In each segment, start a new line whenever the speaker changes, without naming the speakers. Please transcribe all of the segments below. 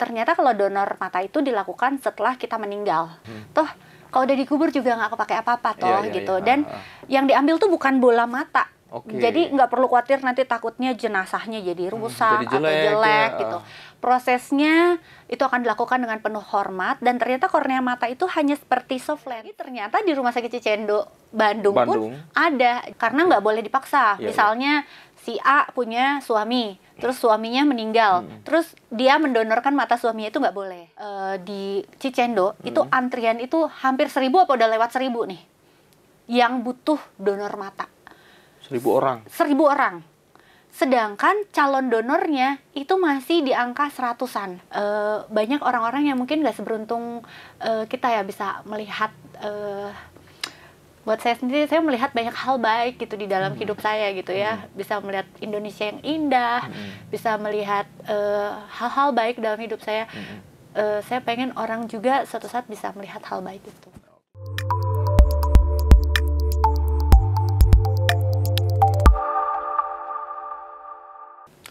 ternyata kalau donor mata itu dilakukan setelah kita meninggal. Toh kalau udah dikubur juga nggak kepake apa-apa toh gitu. Dan yang diambil tuh bukan bola mata. Jadi nggak perlu khawatir nanti takutnya jenazahnya jadi rusak
jadi jelek,
atau jelek gitu. Prosesnya itu akan dilakukan dengan penuh hormat dan ternyata kornea mata itu hanya seperti soft lens. Ternyata di Rumah Sakit Cicendo Bandung pun ada karena nggak boleh dipaksa. Misalnya si A punya suami, terus suaminya meninggal, terus dia mendonorkan mata suaminya itu nggak boleh. Di Cicendo itu antrian itu hampir 1.000 apa udah lewat 1.000 nih yang butuh donor mata.
1.000 orang?
1.000 orang. Sedangkan calon donornya itu masih di angka 100-an. Banyak orang-orang yang mungkin nggak seberuntung kita ya bisa melihat. Buat saya sendiri, saya melihat banyak hal baik gitu di dalam hidup saya gitu ya. Bisa melihat Indonesia yang indah, bisa melihat hal-hal baik dalam hidup saya. Saya pengen orang juga suatu saat bisa melihat hal baik itu.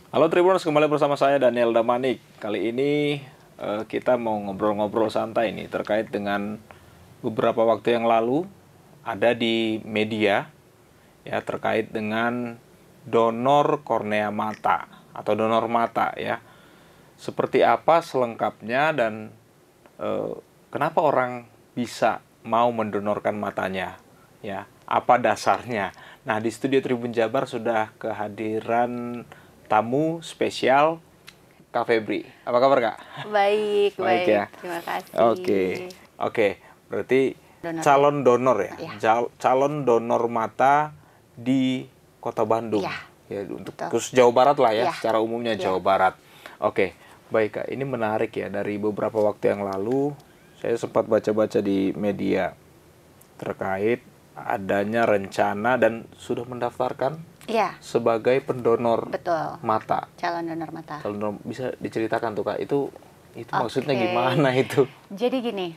Halo Tribuners, kembali bersama saya Daniel Damanik. Kali ini kita mau ngobrol-ngobrol santai nih terkait dengan beberapa waktu yang lalu ada di media ya terkait dengan donor kornea mata atau donor mata ya. Seperti apa selengkapnya dan kenapa orang bisa mau mendonorkan matanya ya? Apa dasarnya? Nah, di studio Tribun Jabar sudah kehadiran tamu spesial Kak Febri. Apa kabar Kak?
Baik
ya.
Terima kasih.
Oke. Berarti calon donor ya? Calon donor mata di Kota Bandung. Ya, untuk khusus Jawa Barat lah ya, secara umumnya Jawa Barat. Oke, baik Kak. Ini menarik ya, dari beberapa waktu yang lalu saya sempat baca-baca di media terkait adanya rencana dan sudah mendaftarkan sebagai pendonor mata.
Calon donor mata.
Bisa diceritakan tuh Kak, itu maksudnya gimana itu?
Jadi gini,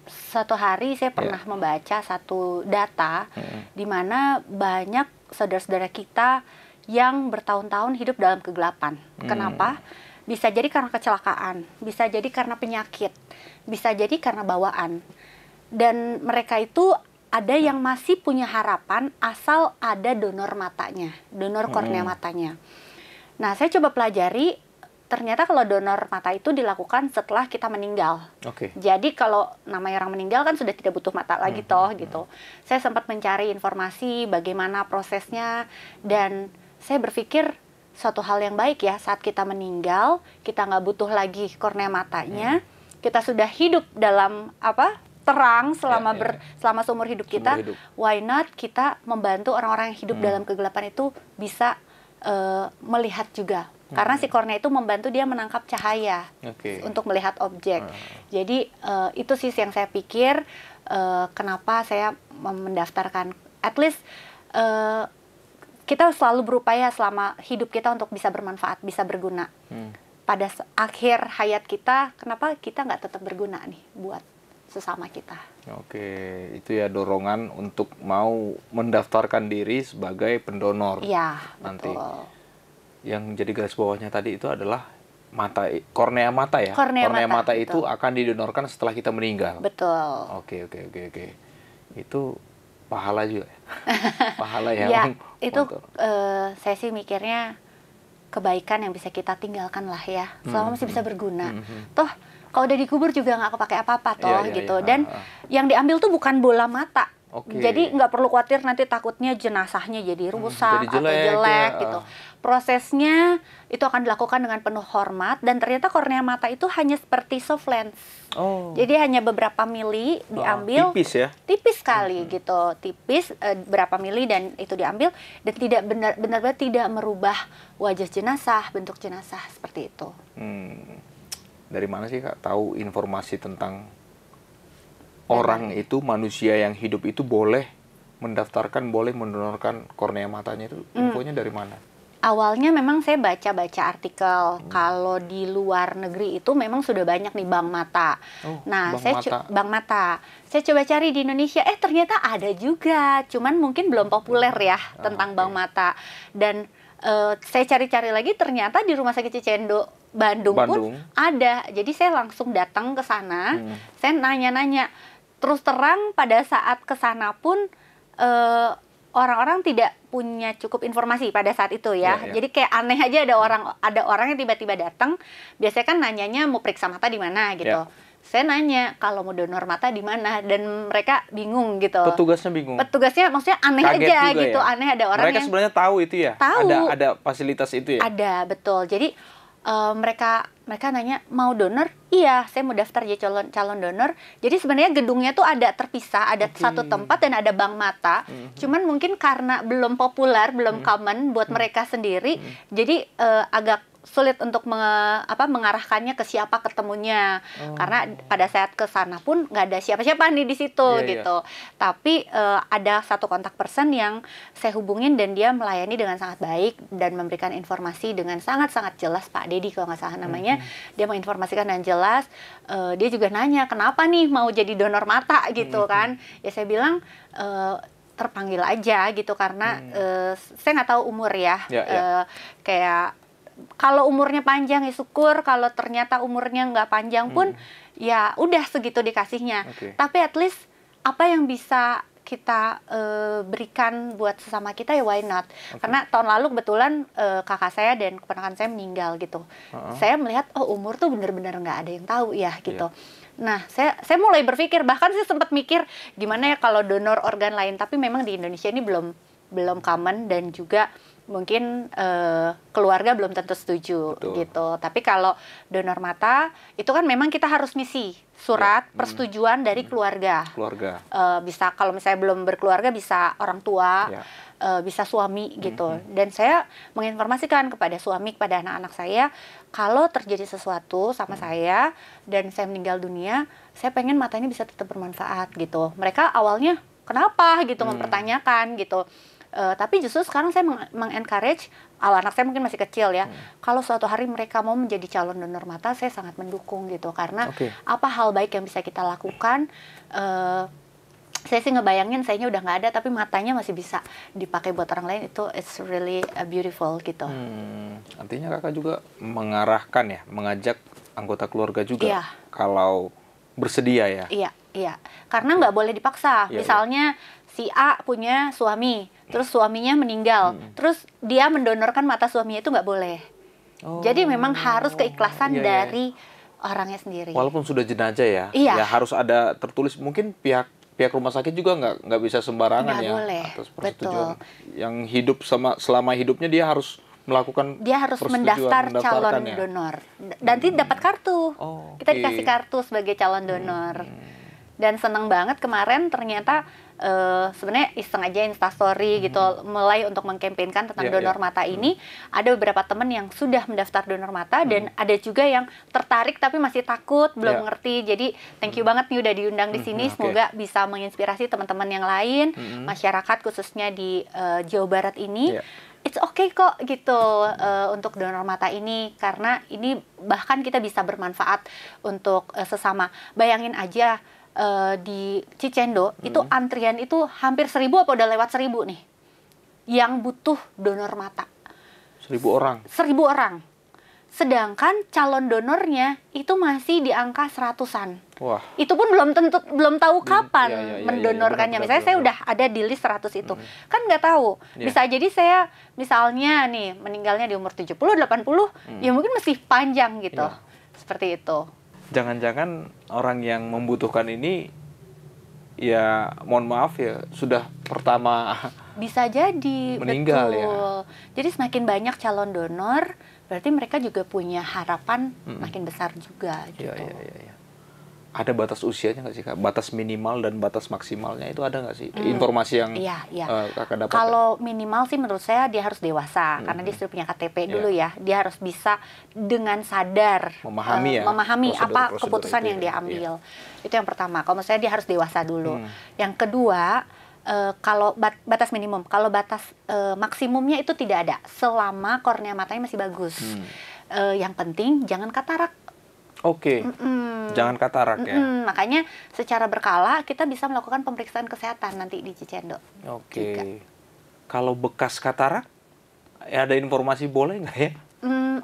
satu hari saya pernah membaca satu data di mana banyak saudara-saudara kita yang bertahun-tahun hidup dalam kegelapan. Kenapa? Bisa jadi karena kecelakaan, bisa jadi karena penyakit, bisa jadi karena bawaan. Dan mereka itu ada yang masih punya harapan asal ada donor matanya, donor kornea matanya. Nah, saya coba pelajari, ternyata kalau donor mata itu dilakukan setelah kita meninggal. Jadi kalau namanya orang meninggal kan sudah tidak butuh mata lagi toh gitu. Saya sempat mencari informasi bagaimana prosesnya dan saya berpikir suatu hal yang baik ya saat kita meninggal, kita nggak butuh lagi kornea matanya, kita sudah hidup dalam terang selama seumur hidup kita, why not kita membantu orang-orang yang hidup dalam kegelapan itu bisa melihat juga. Karena si kornea itu membantu dia menangkap cahaya untuk melihat objek. Jadi itu sih yang saya pikir kenapa saya mendaftarkan. At least kita selalu berupaya selama hidup kita untuk bisa bermanfaat, bisa berguna. Pada akhir hayat kita, kenapa kita nggak tetap berguna nih buat sesama kita. Itu ya dorongan untuk mau mendaftarkan diri sebagai pendonor. Nanti. Betul.
Yang jadi garis bawahnya tadi itu adalah kornea mata ya. Kornea mata itu akan didonorkan setelah kita meninggal.
Betul.
Oke. Itu pahala juga. Pahala ya.
Itu saya sih mikirnya kebaikan yang bisa kita tinggalkan lah ya. Selama masih bisa berguna. Toh kalau udah dikubur juga nggak kepake apa-apa toh gitu. Dan yang diambil tuh bukan bola mata. Jadi nggak perlu khawatir nanti takutnya jenazahnya jadi rusak atau jelek gitu. Prosesnya itu akan dilakukan dengan penuh hormat dan ternyata kornea mata itu hanya seperti soft lens. Jadi hanya beberapa mili diambil.
Tipis ya?
Tipis sekali gitu. Tipis berapa mili dan itu diambil dan tidak benar-benar tidak merubah wajah jenazah, bentuk jenazah seperti itu.
Dari mana sih Kak tahu informasi tentang orang itu, manusia yang hidup itu boleh mendaftarkan, boleh mendonorkan kornea matanya itu? Infonya dari mana?
Awalnya memang saya baca-baca artikel. Kalau di luar negeri itu memang sudah banyak nih bank mata. Bank mata. Saya coba cari di Indonesia, ternyata ada juga. Cuman mungkin belum populer ya tentang bank mata. Dan saya cari-cari lagi ternyata di Rumah Sakit Cicendo Bandung pun ada. Jadi saya langsung datang ke sana, saya nanya-nanya. Terus terang pada saat ke sana pun orang-orang tidak punya cukup informasi pada saat itu ya. Jadi kayak aneh aja ada orang yang tiba-tiba datang. Biasanya kan nanyanya mau periksa mata di mana gitu. Saya nanya kalau mau donor mata di mana, dan mereka bingung gitu.
Petugasnya bingung.
Petugasnya maksudnya aneh
Kaget
aja
juga
gitu.
Ya?
Aneh ada orang
mereka
yang
sebenarnya tahu itu ya.
Tahu.
Ada fasilitas itu ya.
Ada, betul. Jadi mereka nanya mau donor, iya saya mau daftar jadi calon donor. Jadi sebenarnya gedungnya tuh ada terpisah, ada satu tempat dan ada bank mata. Cuman mungkin karena belum populer, belum common buat mereka sendiri, jadi agak sulit untuk mengarahkannya ke siapa ketemunya. Karena pada saat ke sana pun nggak ada siapa-siapa nih di situ gitu. Tapi ada satu kontak person yang saya hubungin dan dia melayani dengan sangat baik dan memberikan informasi dengan sangat-sangat jelas. Pak Dedi kalau nggak salah namanya, dia menginformasikan dengan jelas. Dia juga nanya kenapa nih mau jadi donor mata gitu kan. Ya saya bilang terpanggil aja gitu karena saya nggak tahu umur ya. Kayak kalau umurnya panjang ya syukur, kalau ternyata umurnya nggak panjang pun ya udah segitu dikasihnya. Tapi at least apa yang bisa kita berikan buat sesama kita ya why not. Karena tahun lalu kebetulan kakak saya dan keponakan saya meninggal gitu. Saya melihat umur tuh bener-bener nggak ada yang tahu ya gitu. Nah, saya mulai berpikir, bahkan saya sempat mikir gimana ya kalau donor organ lain, tapi memang di Indonesia ini belum common dan juga mungkin keluarga belum tentu setuju gitu. Tapi kalau donor mata itu kan memang kita harus ngisi surat persetujuan dari keluarga. Bisa kalau misalnya belum berkeluarga bisa orang tua, bisa suami gitu. Dan saya menginformasikan kepada suami, kepada anak-anak saya, kalau terjadi sesuatu sama saya dan saya meninggal dunia, saya pengen mata ini bisa tetap bermanfaat gitu. Mereka awalnya kenapa gitu mempertanyakan gitu. Tapi justru sekarang saya mengencourage, anak saya mungkin masih kecil ya, kalau suatu hari mereka mau menjadi calon donor mata, saya sangat mendukung gitu, karena apa hal baik yang bisa kita lakukan. Saya sih ngebayangin sayanya udah nggak ada, tapi matanya masih bisa dipakai buat orang lain, itu it's really beautiful gitu.
Artinya kakak juga mengarahkan ya, mengajak anggota keluarga juga kalau bersedia ya.
Iya, karena nggak boleh dipaksa. Misalnya si A punya suami, terus suaminya meninggal, terus dia mendonorkan mata suaminya, itu nggak boleh. Jadi memang harus keikhlasan dari orangnya sendiri.
Walaupun sudah jenazah ya, ya harus ada tertulis. Mungkin pihak rumah sakit juga nggak bisa sembarangan
nggak
ya
boleh.
Atas persetujuan. Yang hidup selama hidupnya dia harus melakukan,
dia harus mendaftar calon donor dan nanti dapat kartu. Kita dikasih kartu sebagai calon donor. Dan seneng banget kemarin ternyata sebenarnya iseng aja Instastory gitu, mulai untuk mengkampanyekan tentang donor mata ini. Ada beberapa teman yang sudah mendaftar donor mata dan ada juga yang tertarik tapi masih takut, belum ngerti. Jadi thank you banget nih udah diundang di sini. Semoga bisa menginspirasi teman-teman yang lain, masyarakat khususnya di Jawa Barat ini. It's okay kok gitu untuk donor mata ini, karena ini bahkan kita bisa bermanfaat untuk sesama. Bayangin aja di Cicendo itu antrian itu hampir 1.000 apa udah lewat 1.000 nih yang butuh donor mata.
1.000 orang?
1.000 orang. Sedangkan calon donornya itu masih di angka 100-an.
Wah.
Itu pun belum tahu kapan mendonorkannya. Misalnya saya udah ada di list 100 itu. Kan nggak tahu. Bisa jadi saya misalnya nih meninggalnya di umur 70, 80, ya mungkin masih panjang gitu. Seperti itu.
Jangan-jangan orang yang membutuhkan ini ya mohon maaf ya sudah pertama
bisa jadi
meninggal,
betul.
Ya.
Jadi semakin banyak calon donor berarti mereka juga punya harapan makin besar juga gitu.
Ya. Ada batas usianya nggak sih Kak? Batas minimal dan batas maksimalnya itu ada nggak sih? Informasi yang Kakak dapat?
Kalau minimal sih menurut saya dia harus dewasa, karena dia sudah punya KTP dulu ya. Dia harus bisa dengan sadar memahami apa keputusan yang dia ambil. Itu yang pertama. Kalau menurut saya dia harus dewasa dulu. Yang kedua, kalau batas minimum, kalau batas maksimumnya itu tidak ada selama kornea matanya masih bagus. Yang penting jangan katarak.
Jangan katarak ya.
Makanya secara berkala kita bisa melakukan pemeriksaan kesehatan nanti di Cicendo.
Kalau bekas katarak, ada informasi boleh nggak ya?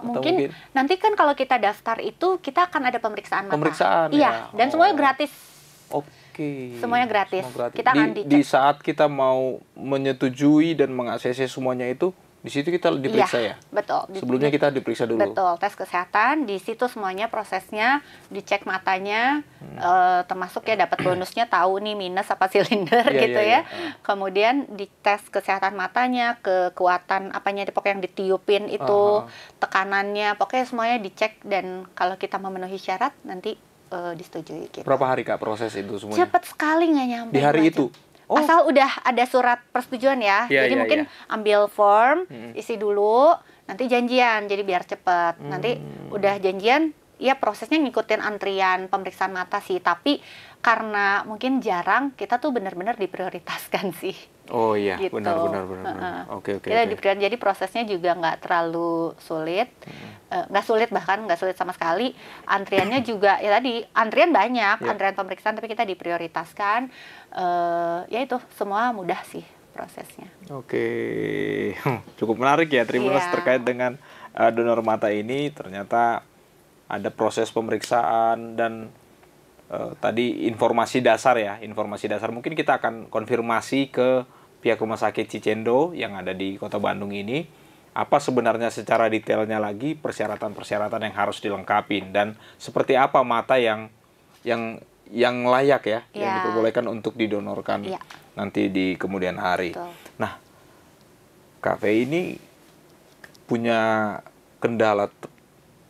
Mungkin nanti kan kalau kita daftar itu kita akan ada pemeriksaan mata.
Pemeriksaan
iya, dan semuanya gratis.
Oke.
Semuanya gratis.
Semua gratis.
Kita akan dicek.
Di saat kita mau menyetujui dan meng-ACC semuanya itu, di situ kita diperiksa ya?
Betul.
Sebelumnya kita diperiksa dulu?
Betul, tes kesehatan, di situ semuanya prosesnya, dicek matanya, termasuk ya dapat bonusnya tahu nih minus apa silinder gitu ya. Kemudian di tes kesehatan matanya, kekuatan apanya, pokoknya yang ditiupin itu, tekanannya, pokoknya semuanya dicek dan kalau kita memenuhi syarat nanti disetujui gitu.
Berapa hari Kak proses itu semuanya?
Cepet sekali nggak nyampe.
Di hari itu?
Asal udah ada surat persetujuan ya. Jadi mungkin ambil form, isi dulu, nanti janjian. Jadi biar cepet. Nanti udah janjian, ya prosesnya ngikutin antrian pemeriksaan mata sih. Tapi karena mungkin jarang, kita tuh benar-benar diprioritaskan sih.
Oh iya,
gitu.
benar. Oke.
Kita diprioritaskan, jadi prosesnya juga nggak terlalu sulit. Nggak sulit, bahkan nggak sulit sama sekali. Antriannya juga, ya tadi, antrian banyak, antrian pemeriksaan, tapi kita diprioritaskan. Ya itu, semua mudah sih prosesnya.
Oke, cukup menarik ya Tribuners terkait dengan donor mata ini. Ternyata ada proses pemeriksaan dan tadi informasi dasar ya, informasi dasar. Mungkin kita akan konfirmasi ke pihak Rumah Sakit Cicendo yang ada di Kota Bandung ini, apa sebenarnya secara detailnya lagi persyaratan-persyaratan yang harus dilengkapi dan seperti apa mata yang layak ya, yang diperbolehkan untuk didonorkan nanti di kemudian hari.
Betul.
Nah, Kak Fei ini punya kendala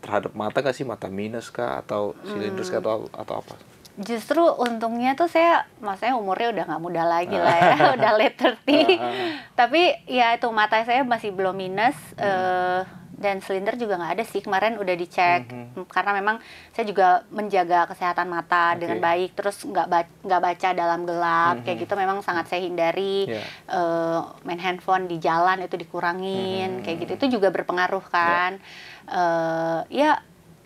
terhadap mata nggak sih, mata minus kah atau silindris kah atau apa?
Justru untungnya tuh maksudnya umurnya udah nggak muda lagi lah ya, udah late 30. Tapi ya itu mata saya masih belum minus, dan silinder juga nggak ada sih. Kemarin udah dicek, karena memang saya juga menjaga kesehatan mata dengan baik. Terus nggak baca dalam gelap, kayak gitu memang sangat saya hindari. Main handphone di jalan itu dikurangin, kayak gitu. Itu juga berpengaruh kan. Ya,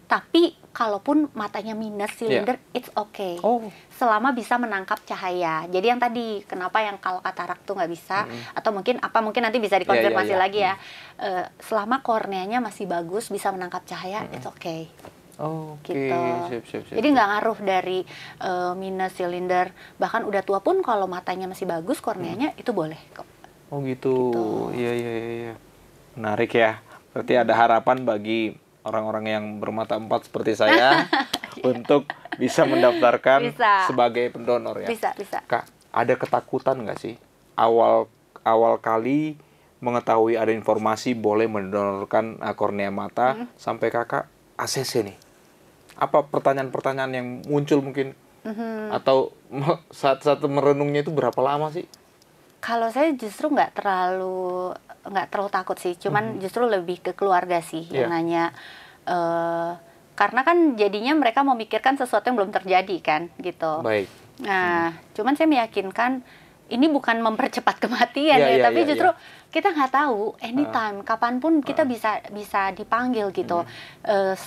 tapi kalaupun matanya minus silinder, it's okay. Selama bisa menangkap cahaya. Jadi yang tadi, kenapa yang kalau katarak tuh nggak bisa, atau mungkin nanti bisa dikonfirmasi lagi ya. Selama korneanya masih bagus, bisa menangkap cahaya, it's okay. Gitu.
Siap.
Jadi nggak ngaruh dari minus silinder. Bahkan udah tua pun kalau matanya masih bagus, korneanya itu boleh kok.
Oh gitu. Iya. Menarik ya. Berarti ada harapan bagi orang-orang yang bermata empat seperti saya untuk bisa mendaftarkan sebagai pendonor ya.
Bisa.
Kak, ada ketakutan nggak sih awal kali mengetahui ada informasi boleh mendonorkan kornea mata sampai kakak ACC nih? Apa pertanyaan-pertanyaan yang muncul mungkin? Atau saat merenungnya itu berapa lama sih?
Kalau saya justru nggak terlalu takut sih, cuman justru lebih ke keluarga sih yang nanya, karena kan jadinya mereka memikirkan sesuatu yang belum terjadi kan, gitu.
Baik.
Nah, cuman saya meyakinkan ini bukan mempercepat kematian tapi justru kita nggak tahu anytime, kapanpun kita bisa dipanggil gitu.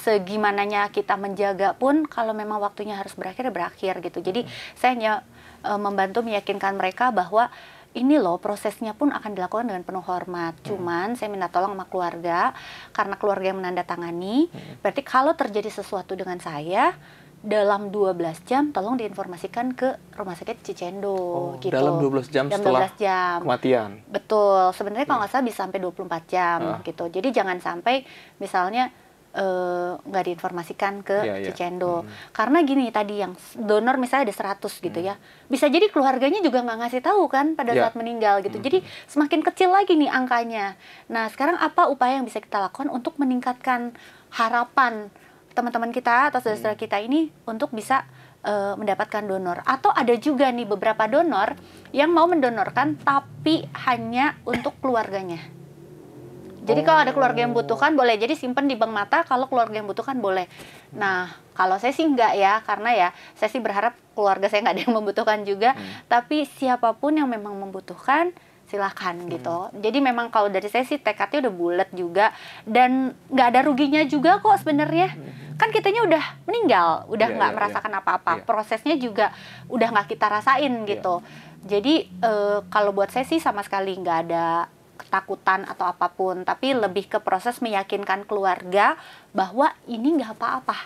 Segimananya kita menjaga pun, kalau memang waktunya harus berakhir gitu. Jadi saya hanya membantu meyakinkan mereka bahwa ini loh prosesnya pun akan dilakukan dengan penuh hormat. Cuman saya minta tolong sama keluarga, karena keluarga yang menandatangani. Berarti kalau terjadi sesuatu dengan saya dalam 12 jam tolong diinformasikan ke Rumah Sakit Cicendo gitu.
Dalam 12 jam setelah kematian.
Betul. Sebenarnya kalau nggak salah bisa sampai 24 jam gitu. Jadi jangan sampai misalnya nggak diinformasikan ke Cicendo. Karena gini tadi, yang donor misalnya ada 100 gitu ya, bisa jadi keluarganya juga nggak ngasih tahu kan pada saat meninggal gitu. Jadi semakin kecil lagi nih angkanya. Nah sekarang apa upaya yang bisa kita lakukan untuk meningkatkan harapan teman-teman kita atau saudara-saudara kita ini untuk bisa mendapatkan donor? Atau ada juga nih beberapa donor yang mau mendonorkan tapi hanya untuk keluarganya. Jadi kalau ada keluarga yang butuhkan boleh, jadi simpen di bank mata, kalau keluarga yang butuhkan boleh. Nah, kalau saya sih enggak ya, karena ya saya sih berharap keluarga saya nggak ada yang membutuhkan juga, tapi siapapun yang memang membutuhkan, silakan gitu. Jadi memang kalau dari saya sih tekadnya udah bulat juga, dan nggak ada ruginya juga kok sebenarnya. Kan kitanya udah meninggal, udah nggak merasakan apa-apa, prosesnya juga udah nggak kita rasain gitu. Jadi kalau buat saya sih sama sekali nggak ada ketakutan atau apapun, tapi lebih ke proses meyakinkan keluarga bahwa ini nggak apa-apa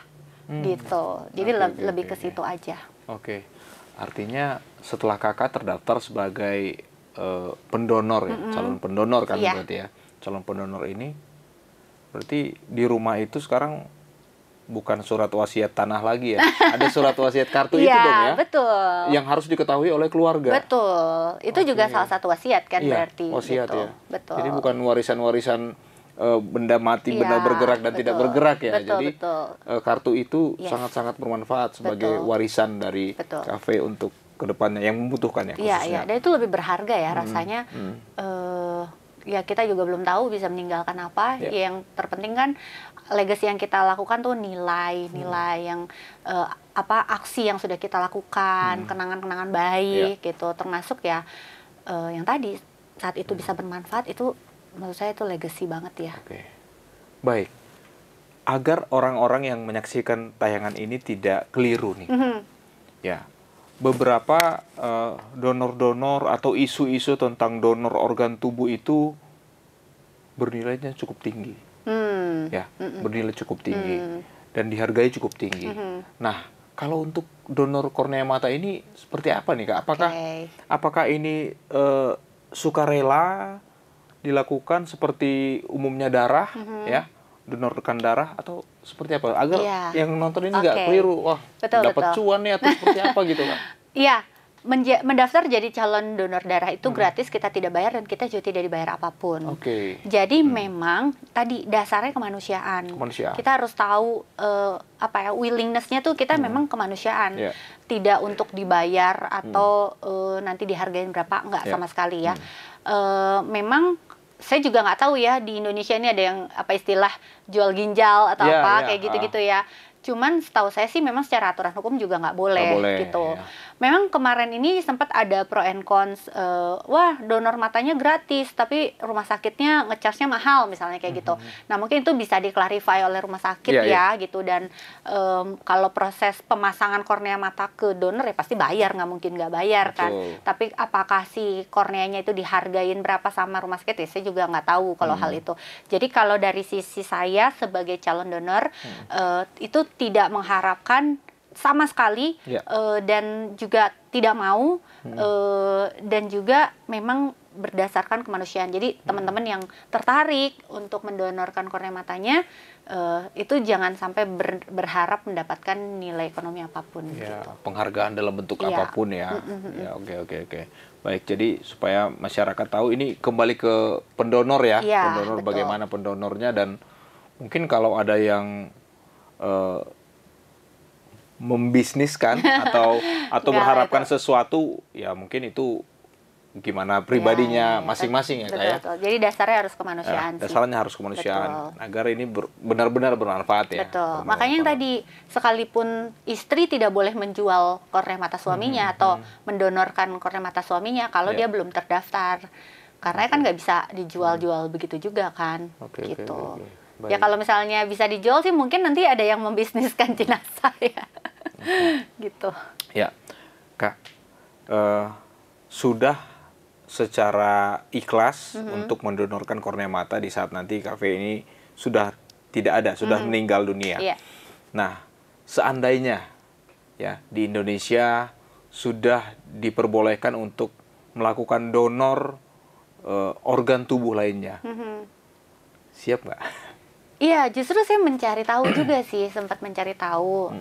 gitu. Jadi lebih ke situ aja.
Oke. Artinya setelah kakak terdaftar sebagai pendonor ya, calon pendonor kan berarti ya. Calon pendonor ini berarti di rumah itu sekarang bukan surat wasiat tanah lagi ya. Ada surat wasiat kartu itu dong ya.
Betul.
Yang harus diketahui oleh keluarga.
Betul. Itu juga salah satu wasiat kan berarti.
Wasiat
gitu.
ya.
Betul.
Jadi bukan warisan-warisan benda mati, benda bergerak dan tidak bergerak ya. Jadi kartu itu sangat-sangat bermanfaat sebagai warisan dari kafe untuk kedepannya yang membutuhkan ya khususnya.
Iya, dan itu lebih berharga ya rasanya. Ya kita juga belum tahu bisa meninggalkan apa. Yang terpenting kan legacy yang kita lakukan tuh nilai yang aksi yang sudah kita lakukan, kenangan-kenangan baik gitu. Termasuk ya yang tadi saat itu bisa bermanfaat, itu menurut saya itu legacy banget ya.
Oke. Baik. Agar orang-orang yang menyaksikan tayangan ini tidak keliru nih. Ya. Beberapa donor-donor atau isu-isu tentang donor organ tubuh itu bernilainya cukup tinggi. Bernilai cukup tinggi dan dihargai cukup tinggi. Nah, kalau untuk donor kornea mata ini seperti apa nih Kak? Apakah ini sukarela dilakukan seperti umumnya darah ya? Donor rekan darah atau seperti apa? Agar yang nonton ini nggak keliru, wah dapat cuan nih atau seperti apa gitu Kak?
Iya, mendaftar jadi calon donor darah itu gratis, kita tidak bayar dan kita juga tidak dibayar apapun. Jadi memang tadi dasarnya kemanusiaan. Kita harus tahu willingness-nya tuh kita memang kemanusiaan. Tidak untuk dibayar atau nanti dihargain berapa, enggak sama sekali ya. Memang saya juga nggak tahu ya di Indonesia ini ada yang istilah jual ginjal atau kayak gitu-gitu ya. Cuman setahu saya sih memang secara aturan hukum juga nggak boleh gitu. Memang kemarin ini sempat ada pro and cons, wah donor matanya gratis tapi rumah sakitnya nge-charge-nya mahal misalnya kayak gitu. Nah mungkin itu bisa diklarify oleh rumah sakit gitu, dan kalau proses pemasangan kornea mata ke donor ya pasti bayar, nggak mungkin nggak bayar kan. Tapi apakah si korneanya itu dihargain berapa sama rumah sakit ya saya juga nggak tahu kalau hal itu. Jadi kalau dari sisi saya sebagai calon donor itu tidak mengharapkan sama sekali dan juga tidak mau dan juga memang berdasarkan kemanusiaan. Jadi teman-teman yang tertarik untuk mendonorkan kornea matanya itu jangan sampai berharap mendapatkan nilai ekonomi apapun. Gitu.
Penghargaan dalam bentuk apapun ya. Oke. Baik, jadi supaya masyarakat tahu ini kembali ke pendonor ya. Pendonor betul. Bagaimana pendonornya, dan mungkin kalau ada yang membisniskan atau berharapkan sesuatu, ya mungkin itu gimana pribadinya masing-masing ya Kak ya.
Jadi dasarnya harus kemanusiaan sih.
Dasarnya harus kemanusiaan agar ini benar-benar bermanfaat ya.
Betul. Makanya yang tadi, sekalipun istri tidak boleh menjual kornea mata suaminya atau mendonorkan kornea mata suaminya kalau dia belum terdaftar. Karena kan nggak bisa dijual-jual begitu juga kan. Gitu. Ya kalau misalnya bisa dijual sih mungkin nanti ada yang membisniskan jenazah ya. Gitu.
Ya, Kak, sudah secara ikhlas untuk mendonorkan kornea mata di saat nanti kafe ini sudah tidak ada, sudah meninggal dunia. Nah, seandainya ya di Indonesia sudah diperbolehkan untuk melakukan donor organ tubuh lainnya, siap nggak?
Iya, justru saya mencari tahu juga sih, sempat mencari tahu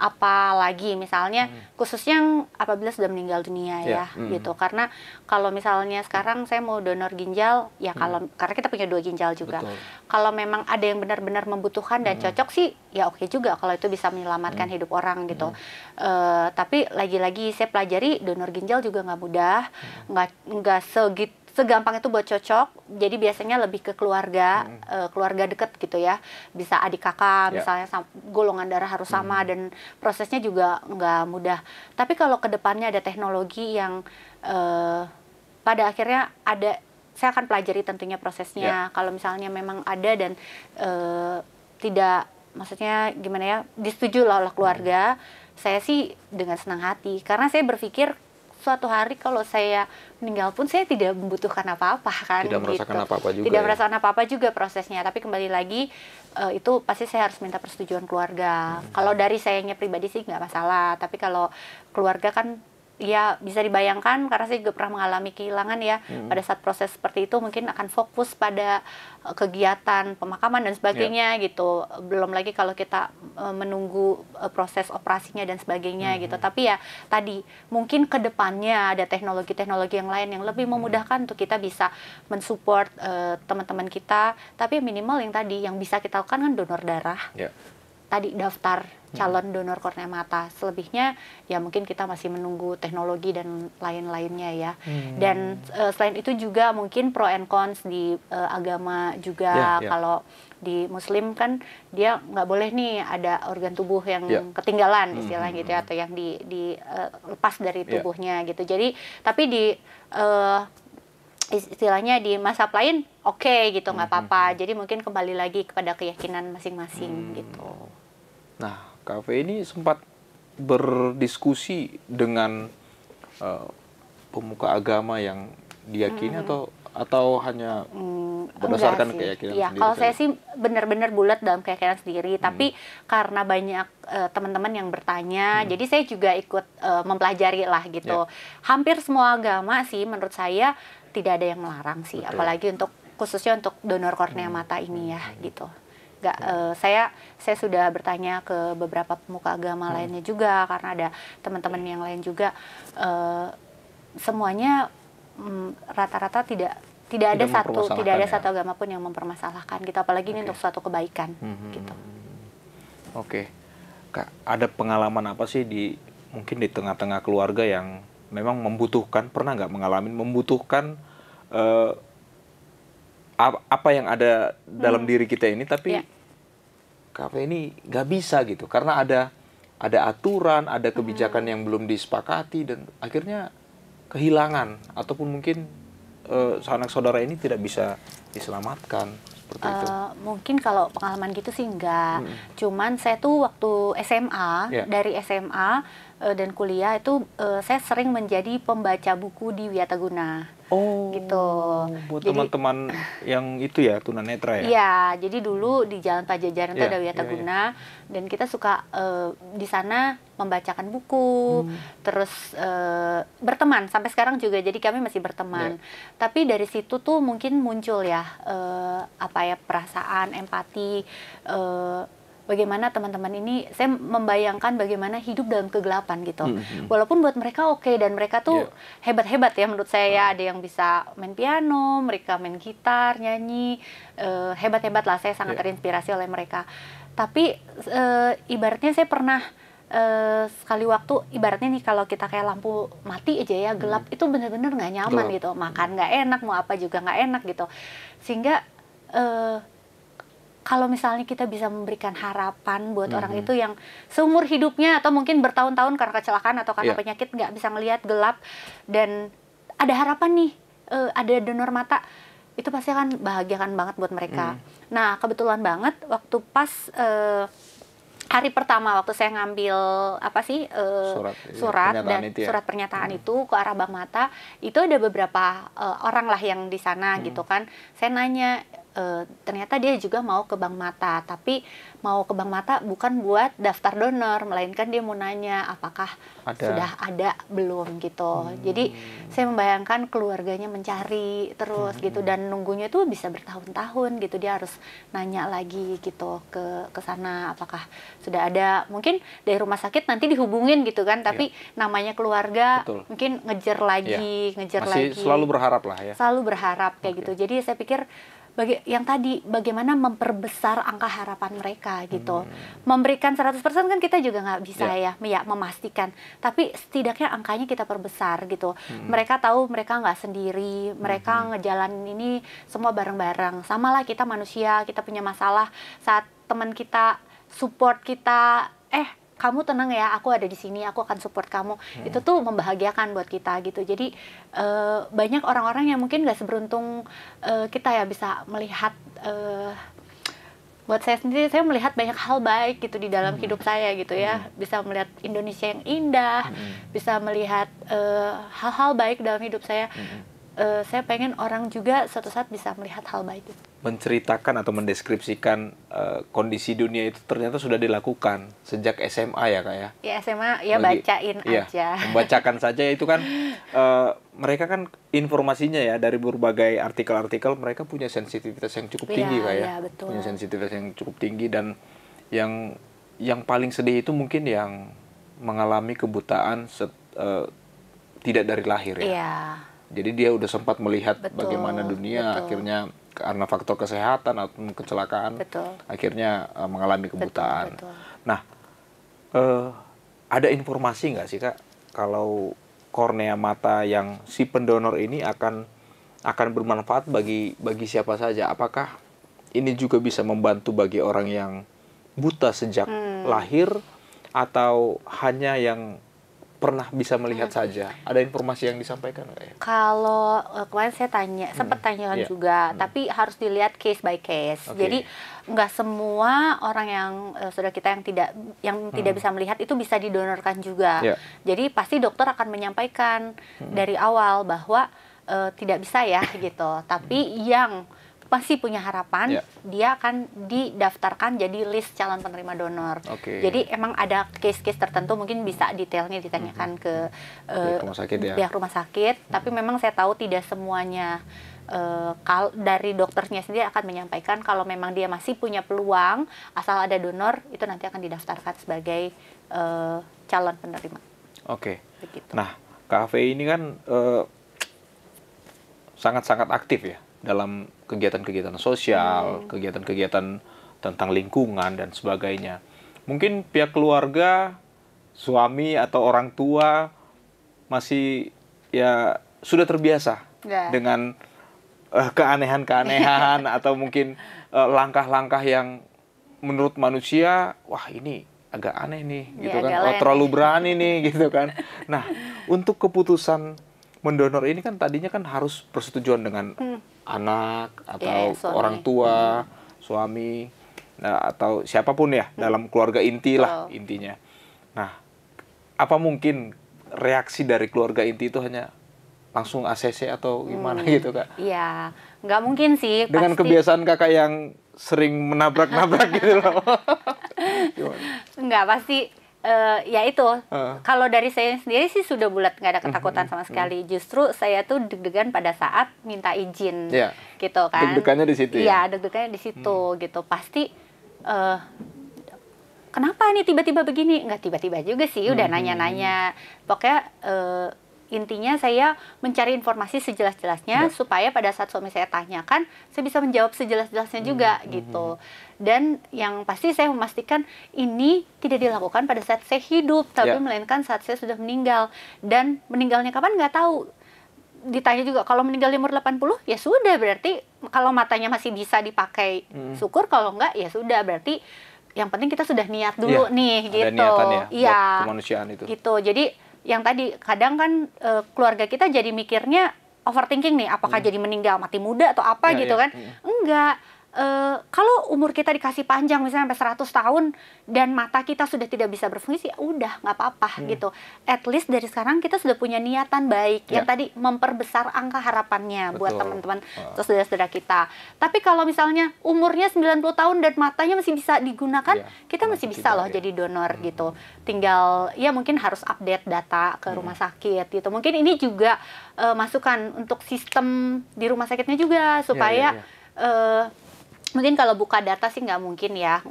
apalagi misalnya khususnya apabila sudah meninggal dunia ya gitu. Karena kalau misalnya sekarang saya mau donor ginjal ya, karena kita punya 2 ginjal juga. Kalau memang ada yang benar-benar membutuhkan dan cocok sih ya oke juga kalau itu bisa menyelamatkan hidup orang gitu. Tapi lagi-lagi saya pelajari donor ginjal juga nggak mudah, nggak segampang itu buat cocok. Jadi biasanya lebih ke keluarga, keluarga dekat gitu ya. Bisa adik kakak misalnya, golongan darah harus sama, dan prosesnya juga nggak mudah. Tapi kalau kedepannya ada teknologi yang pada akhirnya ada, saya akan pelajari tentunya prosesnya. Kalau misalnya memang ada dan tidak, maksudnya gimana ya, disetujui oleh keluarga, saya sih dengan senang hati. Karena saya berpikir suatu hari kalau saya meninggal pun saya tidak membutuhkan apa-apa kan,
Tidak merasakan apa-apa juga.
Tidak
ya?
merasakan apa-apa juga prosesnya, tapi kembali lagi itu pasti saya harus minta persetujuan keluarga. Kalau dari sayanya pribadi sih nggak masalah, tapi kalau keluarga kan ya bisa dibayangkan, karena saya juga pernah mengalami kehilangan ya. Pada saat proses seperti itu mungkin akan fokus pada kegiatan pemakaman dan sebagainya gitu. Belum lagi kalau kita menunggu proses operasinya dan sebagainya gitu. Tapi ya tadi mungkin ke depannya ada teknologi-teknologi yang lain yang lebih memudahkan untuk kita bisa mensupport teman-teman kita. Tapi minimal yang tadi yang bisa kita lakukan kan donor darah. Tadi daftar calon donor kornea mata. Selebihnya ya mungkin kita masih menunggu teknologi dan lain-lainnya ya. Dan selain itu juga mungkin pro and cons di agama juga. Kalau di Muslim kan dia nggak boleh nih ada organ tubuh yang ketinggalan istilahnya gitu ya, atau yang dilepas dari tubuhnya gitu. Jadi tapi di istilahnya di mazhab lain oke gitu, nggak apa-apa. Jadi mungkin kembali lagi kepada keyakinan masing-masing gitu.
Nah, KV ini sempat berdiskusi dengan pemuka agama yang diyakini atau hanya berdasarkan keyakinan
ya,
sendiri?
Kalau saya sih benar-benar bulat dalam keyakinan sendiri, tapi karena banyak teman-teman yang bertanya, jadi saya juga ikut mempelajari lah gitu. Hampir semua agama sih menurut saya tidak ada yang melarang sih, apalagi khususnya untuk donor kornea mata ini ya gitu. Saya sudah bertanya ke beberapa pemuka agama lainnya juga, karena ada teman-teman yang lain juga, semuanya rata-rata tidak ada satu agama pun yang mempermasalahkan gitu, apalagi ini untuk suatu kebaikan gitu.
Oke. Kak, ada pengalaman apa sih mungkin di tengah-tengah keluarga yang memang membutuhkan, pernah nggak mengalami membutuhkan apa yang ada dalam diri kita ini, tapi KV ini nggak bisa gitu, karena ada aturan, ada kebijakan yang belum disepakati, dan akhirnya kehilangan, ataupun mungkin sanak saudara ini tidak bisa diselamatkan seperti itu.
Mungkin kalau pengalaman gitu sih enggak. Cuman saya tuh waktu SMA, dari SMA dan kuliah itu saya sering menjadi pembaca buku di Wiataguna. Gitu.
Buat teman-teman yang itu ya, tunanetra ya?
Iya, jadi dulu di Jalan Pajajaran itu ada Wiataguna, dan kita suka di sana membacakan buku, terus berteman sampai sekarang juga. Jadi kami masih berteman. Tapi dari situ tuh mungkin muncul ya perasaan empati. Bagaimana teman-teman ini, saya membayangkan bagaimana hidup dalam kegelapan gitu. Walaupun buat mereka oke, dan mereka tuh hebat-hebat ya menurut saya. Ada yang bisa main piano, mereka main gitar, nyanyi, hebat-hebat lah. Saya sangat terinspirasi oleh mereka. Tapi ibaratnya saya pernah sekali waktu, ibaratnya nih kalau kita kayak lampu mati aja ya, gelap, itu bener-bener nggak nyaman gitu. Makan nggak enak, mau apa juga nggak enak gitu. Sehingga kalau misalnya kita bisa memberikan harapan buat orang itu yang seumur hidupnya atau mungkin bertahun-tahun karena kecelakaan atau karena penyakit nggak bisa ngelihat, gelap, dan ada harapan nih, ada donor mata, itu pasti akan bahagiakan banget buat mereka. Nah, kebetulan banget waktu pas hari pertama waktu saya ngambil surat dan surat pernyataan itu ke arah Bank Mata, itu ada beberapa orang lah yang di sana gitu kan. Saya nanya, ternyata dia juga mau ke Bank Mata, tapi mau ke Bank Mata bukan buat daftar donor, melainkan dia mau nanya apakah sudah ada belum gitu. Jadi saya membayangkan keluarganya mencari terus gitu, dan nunggunya tuh bisa bertahun-tahun gitu. Dia harus nanya lagi gitu ke sana apakah sudah ada. Mungkin dari rumah sakit nanti dihubungin gitu kan, tapi namanya keluarga mungkin ngejar lagi.
Masih selalu berharap lah ya.
Selalu berharap kayak gitu. Jadi saya pikir yang tadi, bagaimana memperbesar angka harapan mereka gitu. Memberikan 100% kan kita juga nggak bisa ya memastikan, tapi setidaknya angkanya kita perbesar gitu. Mereka tahu mereka nggak sendiri, mereka ngejalanin ini semua bareng-bareng. Sama lah, kita manusia, kita punya masalah. Saat teman kita support kita, kamu tenang ya, aku ada di sini, aku akan support kamu. Itu tuh membahagiakan buat kita gitu. Jadi banyak orang-orang yang mungkin nggak seberuntung kita ya bisa melihat buat saya sendiri, saya melihat banyak hal baik gitu di dalam hidup saya gitu ya. Bisa melihat Indonesia yang indah, bisa melihat hal-hal baik dalam hidup saya. Saya pengen orang juga suatu saat bisa melihat hal baik itu.
Menceritakan atau mendeskripsikan kondisi dunia itu ternyata sudah dilakukan sejak SMA ya Kak ya?
Ya SMA ya bacain aja.
Membacakan saja itu kan mereka kan informasinya ya dari berbagai artikel-artikel, mereka punya sensitivitas yang cukup tinggi Kak ya?
Iya, betul.
Punya sensitivitas yang cukup tinggi, dan yang paling sedih itu mungkin yang mengalami kebutaan tidak dari lahir ya?
Iya.
Jadi dia udah sempat melihat bagaimana dunia, akhirnya karena faktor kesehatan atau kecelakaan, akhirnya mengalami kebutaan. Nah, ada informasi nggak sih Kak, kalau kornea mata yang si pendonor ini akan bermanfaat bagi siapa saja? Apakah ini juga bisa membantu bagi orang yang buta sejak lahir, atau hanya yang pernah bisa melihat saja? Ada informasi yang disampaikan nggak ya?
Kalau kemarin saya sempat tanyakan juga, tapi harus dilihat case by case. Jadi nggak semua orang yang saudara kita yang tidak bisa melihat itu bisa didonorkan juga. Jadi pasti dokter akan menyampaikan dari awal bahwa tidak bisa ya gitu. Tapi yang masih punya harapan, dia akan didaftarkan jadi list calon penerima donor. Jadi emang ada case-case tertentu, mungkin bisa detailnya ditanyakan ke pihak rumah sakit. Tapi memang saya tahu tidak semuanya. Dari dokternya sendiri akan menyampaikan kalau memang dia masih punya peluang, asal ada donor, itu nanti akan didaftarkan sebagai calon penerima.
Begitu. Nah, KAVI ini kan sangat-sangat aktif ya dalam kegiatan-kegiatan sosial, kegiatan-kegiatan tentang lingkungan dan sebagainya. Mungkin pihak keluarga, suami atau orang tua masih ya sudah terbiasa dengan keanehan-keanehan atau mungkin langkah-langkah yang menurut manusia, wah ini agak aneh nih, gitu kan, terlalu berani nih, gitu kan. Nah, untuk keputusan mendonor ini kan tadinya kan harus persetujuan dengan anak atau orang tua, suami, atau siapapun ya dalam keluarga inti lah intinya. Nah, apa mungkin reaksi dari keluarga inti itu hanya langsung ACC atau gimana gitu Kak?
Iya, nggak mungkin sih.
Dengan kebiasaan Kakak yang sering menabrak-nabrak gitu loh.
Nggak, pasti. Ya itu, kalau dari saya sendiri sih sudah bulat, nggak ada ketakutan sama sekali. Justru saya tuh deg-degan pada saat minta izin, gitu kan.
Deg-degannya di situ ya?
Iya, deg-degannya di situ, gitu. Pasti, kenapa nih tiba-tiba begini? Nggak tiba-tiba juga sih, udah nanya-nanya. Pokoknya intinya saya mencari informasi sejelas-jelasnya supaya pada saat suami saya tanyakan, saya bisa menjawab sejelas-jelasnya juga gitu. Dan yang pasti saya memastikan ini tidak dilakukan pada saat saya hidup, tapi melainkan saat saya sudah meninggal. Dan meninggalnya kapan nggak tahu. Ditanya juga, kalau meninggal di umur 80, ya sudah, berarti kalau matanya masih bisa dipakai, syukur. Kalau nggak, ya sudah, berarti yang penting kita sudah niat dulu nih, gitu.
Ada niatan ya, buat kemanusiaan itu.
Gitu, jadi yang tadi kadang kan keluarga kita jadi mikirnya overthinking nih, apakah jadi meninggal mati muda atau apa gitu kan. Enggak, kalau umur kita dikasih panjang misalnya sampai 100 tahun dan mata kita sudah tidak bisa berfungsi, ya udah nggak apa-apa gitu. At least dari sekarang kita sudah punya niatan baik yang tadi memperbesar angka harapannya buat teman-teman atau saudara-saudara kita. Tapi kalau misalnya umurnya 90 tahun dan matanya masih bisa digunakan, kita masih bisa loh jadi donor gitu. Tinggal ya mungkin harus update data ke rumah sakit gitu. Mungkin ini juga masukan untuk sistem di rumah sakitnya juga supaya mungkin kalau buka data sih nggak mungkin ya,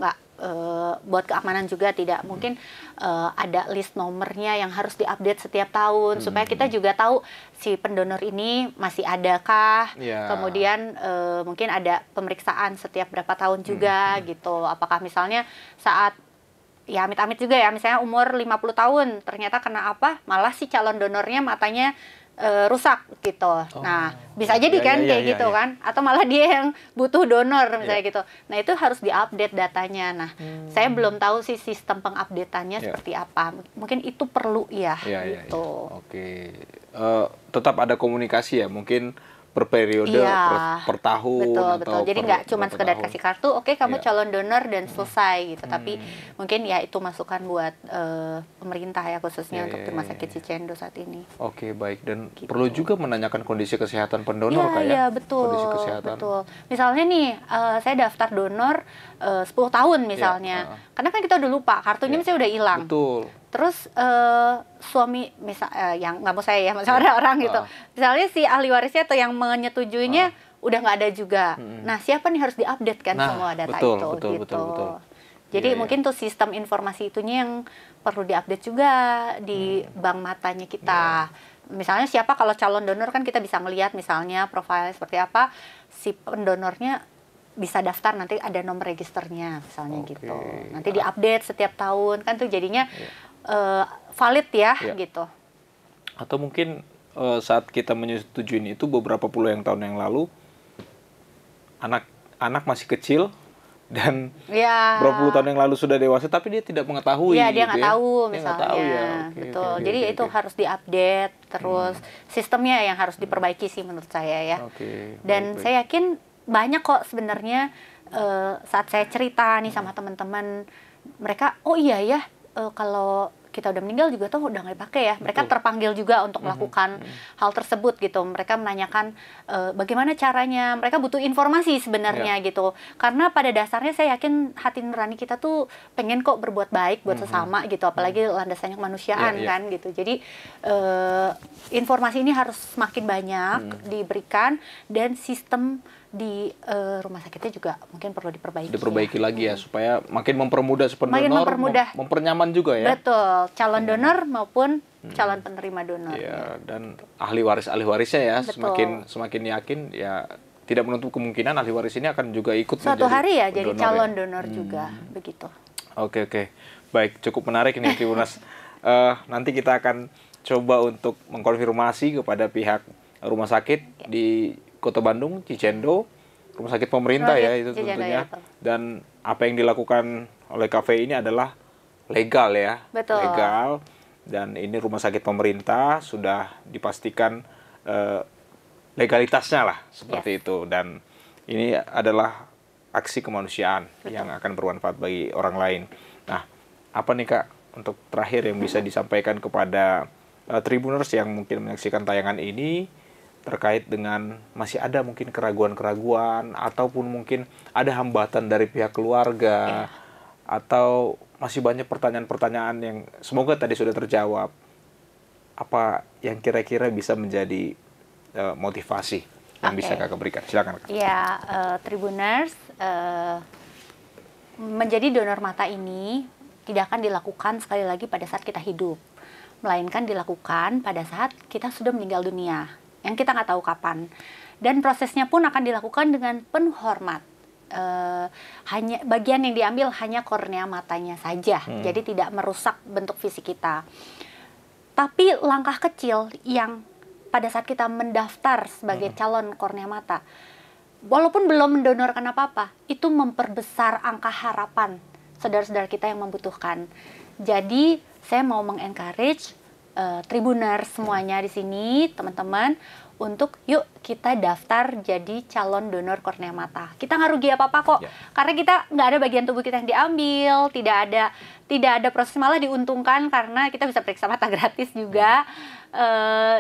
buat keamanan juga tidak mungkin ada list nomornya yang harus diupdate setiap tahun supaya kita juga tahu si pendonor ini masih adakah, kemudian mungkin ada pemeriksaan setiap berapa tahun juga gitu. Apakah misalnya saat ya amit-amit juga ya, misalnya umur 50 tahun ternyata kena apa, malah si calon donornya matanya rusak gitu. Nah, bisa jadi kan kayak gitu kan, atau malah dia yang butuh donor misalnya gitu. Nah, itu harus diupdate datanya. Nah, saya belum tahu sih sistem pengupdateannya seperti apa. Mungkin itu perlu ya gitu.
Tetap ada komunikasi ya, mungkin per periode,
Iya,
per tahun
betul,
atau
betul. Jadi
per
nggak cuma
berapa
sekedar
tahun.
kasih kartu, oke kamu
Iya.
calon donor dan selesai gitu. Tapi mungkin ya itu masukan buat pemerintah ya khususnya
Iya,
untuk
iya,
Rumah
iya,
Sakit
iya.
Cicendo saat ini.
Oke, baik. Dan
Gitu.
perlu juga menanyakan kondisi kesehatan
Iya,
pendonor, Kak, ya?
iya,
Kondisi
betul,
kesehatan.
betul. Misalnya nih, saya daftar donor 10 tahun
Iya,
misalnya.
heeh.
Karena kan kita udah lupa, kartunya
Iya.
misalnya udah hilang.
Betul.
Terus suami, yang nggak mau saya ya, misalnya ada orang gitu.
Heeh.
Misalnya si ahli warisnya atau yang menyetujuinya udah nggak ada juga. Nah, siapa nih harus diupdate kan
Nah,
semua data
betul,
itu
betul,
gitu.
betul, betul.
Jadi
Iya, iya.
mungkin tuh sistem informasi itunya yang perlu diupdate juga di bank matanya kita. Misalnya siapa kalau calon donor kan kita bisa ngelihat misalnya profilnya seperti apa, si pendonornya bisa daftar, nanti ada nomor registernya misalnya
Oke.
gitu. Nanti diupdate setiap tahun kan tuh jadinya valid ya
Iya.
gitu.
Atau mungkin saat kita menyetujui itu beberapa puluh tahun yang lalu, anak masih kecil dan
Ya.
berapa puluh tahun yang lalu sudah dewasa, tapi dia tidak mengetahui.
Iya, dia
gitu
nggak
ya.
tahu
Dia nggak
misalnya.
tahu ya. Oke,
Betul.
oke, oke,
Jadi
oke,
itu
oke.
harus diupdate terus sistemnya yang harus diperbaiki sih menurut saya ya.
Oke,
Dan
baik,
saya yakin banyak kok sebenarnya saat saya cerita nih sama teman-teman, mereka oh iya ya, kalau kita udah meninggal juga tuh udah nggak dipakai ya. Mereka
Betul.
terpanggil juga untuk melakukan hal tersebut gitu. Mereka menanyakan bagaimana caranya. Mereka butuh informasi sebenarnya gitu. Karena pada dasarnya saya yakin hati nurani kita tuh pengen kok berbuat baik buat sesama gitu. Apalagi landasannya kemanusiaan
Iya, iya.
kan gitu. Jadi informasi ini harus semakin banyak diberikan, dan sistem di rumah sakitnya juga mungkin perlu diperbaiki.
Diperbaiki
ya.
lagi ya, supaya makin mempermudah si pendonor,
Makin mempermudah.
mempernyaman juga ya.
Betul, calon donor maupun calon penerima donor.
Ya, dan ahli warisnya ya,
Betul.
semakin yakin ya, tidak menutup kemungkinan ahli waris ini akan juga ikut
Suatu
menjadi
hari ya jadi
pendonor
calon
ya.
donor juga begitu.
Oke, oke. Baik, cukup menarik ini Tribunas. Nanti kita akan coba untuk mengkonfirmasi kepada pihak rumah sakit di Kota Bandung, Cicendo, rumah sakit pemerintah
Rumah
ya
sakit
itu
Cicendo,
tentunya.
ya, betul.
Dan apa yang dilakukan oleh kafe ini adalah legal ya.
Betul.
Legal, dan ini rumah sakit pemerintah, sudah dipastikan legalitasnya lah seperti itu. Dan ini adalah aksi kemanusiaan yang akan bermanfaat bagi orang lain. Nah, apa nih Kak untuk terakhir yang bisa disampaikan kepada Tribuners yang mungkin menyaksikan tayangan ini terkait dengan masih ada mungkin keraguan-keraguan ataupun mungkin ada hambatan dari pihak keluarga atau masih banyak pertanyaan-pertanyaan yang semoga tadi sudah terjawab. Apa yang kira-kira bisa menjadi motivasi yang bisa Kakak berikan? Silakan Kak.
Ya, Tribuners, menjadi donor mata ini tidak akan dilakukan sekali lagi pada saat kita hidup, melainkan dilakukan pada saat kita sudah meninggal dunia, yang kita nggak tahu kapan. Dan prosesnya pun akan dilakukan dengan penuh hormat. Hanya bagian yang diambil hanya kornea matanya saja, jadi tidak merusak bentuk fisik kita. Tapi langkah kecil yang pada saat kita mendaftar sebagai calon kornea mata, walaupun belum mendonorkan apa-apa, itu memperbesar angka harapan saudara-saudara kita yang membutuhkan. Jadi saya mau mengencourage Tribuners semuanya di sini, teman-teman, untuk yuk kita daftar jadi calon donor kornea mata. Kita nggak rugi apa-apa kok, karena kita nggak ada bagian tubuh kita yang diambil, tidak ada proses, malah diuntungkan karena kita bisa periksa mata gratis juga.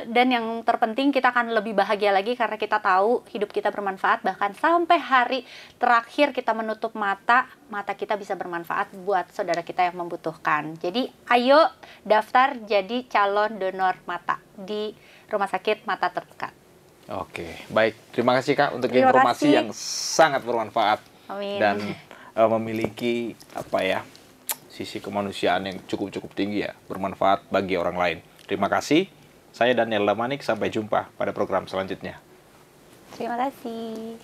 Dan yang terpenting kita akan lebih bahagia lagi karena kita tahu hidup kita bermanfaat, bahkan sampai hari terakhir kita menutup mata kita bisa bermanfaat buat saudara kita yang membutuhkan. Jadi ayo daftar jadi calon donor mata di rumah sakit mata terdekat.
Oke, baik. Terima kasih Kak untuk
Terima
informasi
kasih.
yang sangat bermanfaat.
Amin.
Dan memiliki sisi kemanusiaan yang cukup tinggi ya, bermanfaat bagi orang lain. Terima kasih. Saya Daniel Damanik, sampai jumpa pada program selanjutnya.
Terima kasih.